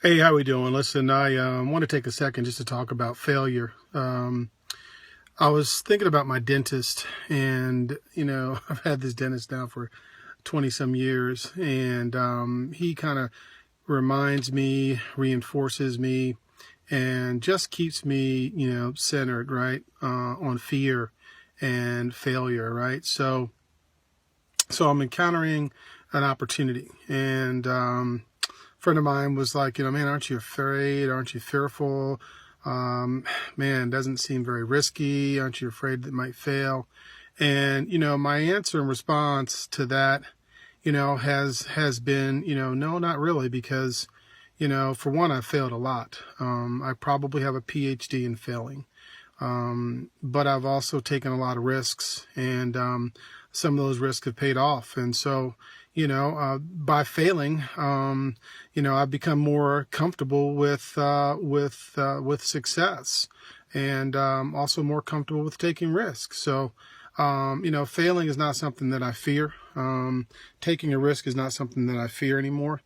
Hey, how we doing? Listen, I want to take a second just to talk about failure. I was thinking about my dentist, and I've had this dentist now for 20 some years, and he kind of reminds me, reinforces me, and just keeps me, centered, right, on fear and failure, right? So I'm encountering an opportunity, and friend of mine was like, man, aren't you afraid? Aren't you fearful? Man, doesn't seem very risky. Aren't you afraid that it might fail? And, my answer and response to that, has been, no, not really, because, for one, I've failed a lot. I probably have a PhD in failing. But I've also taken a lot of risks, and some of those risks have paid off. And so, by failing, I've become more comfortable with success, and also more comfortable with taking risks. So, failing is not something that I fear. Taking a risk is not something that I fear anymore.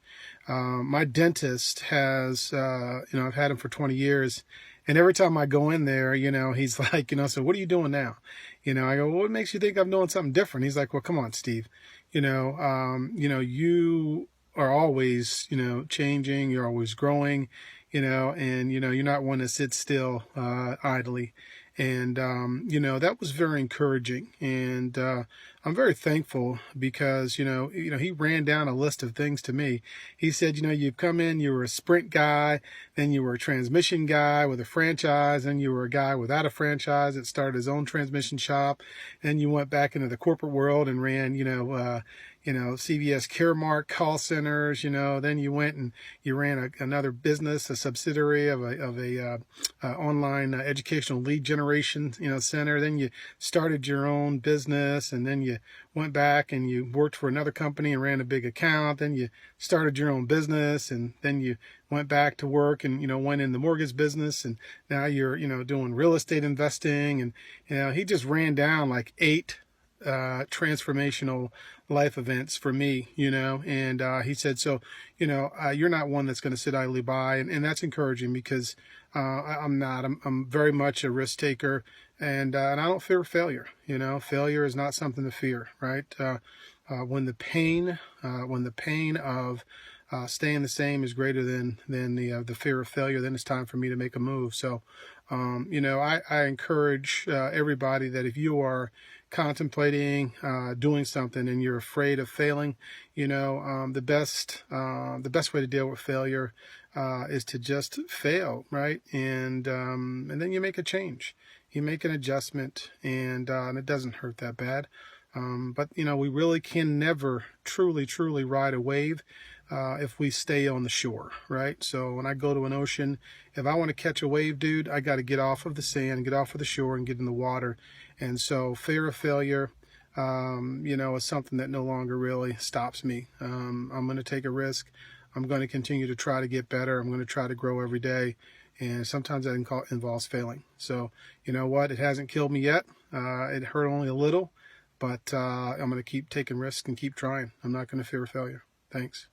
My dentist has, I've had him for 20 years. And every time I go in there, he's like, so what are you doing now? I go, well, what makes you think I'm doing something different? He's like, well, come on, Steve. You are always, changing. You're always growing, and, you're not one to sit still idly. And, that was very encouraging. And I'm very thankful because, he ran down a list of things to me. He said, you've come in, you were a sprint guy, then you were a transmission guy with a franchise, then you were a guy without a franchise that started his own transmission shop. Then you went back into the corporate world and ran, CVS Caremark call centers, then you went and you ran another business, a subsidiary of a online educational lead generation, center. Then you started your own business, and then you went back and you worked for another company and ran a big account. Then you started your own business, and then you went back to work and, went in the mortgage business, and now you're, doing real estate investing. And, he just ran down like 8 transformational life events for me, and he said, so, you're not one that's going to sit idly by, and that's encouraging because I'm not. I'm very much a risk taker, and I don't fear failure. Failure is not something to fear, right? When the pain of staying the same is greater than the fear of failure, then it's time for me to make a move. So, I encourage everybody that if you are contemplating doing something and you're afraid of failing, the best way to deal with failure is to just fail, right? And then you make a change, you make an adjustment, and it doesn't hurt that bad. But we really can never truly ride a wave if we stay on the shore, right? So when I go to an ocean, if I want to catch a wave, dude, I got to get off of the sand, get off of the shore, and get in the water. And so fear of failure, is something that no longer really stops me. I'm going to take a risk. I'm going to continue to try to get better. I'm going to try to grow every day. And sometimes that involves failing. So, you know what? It hasn't killed me yet. It hurt only a little, but I'm going to keep taking risks and keep trying. I'm not going to fear failure. Thanks.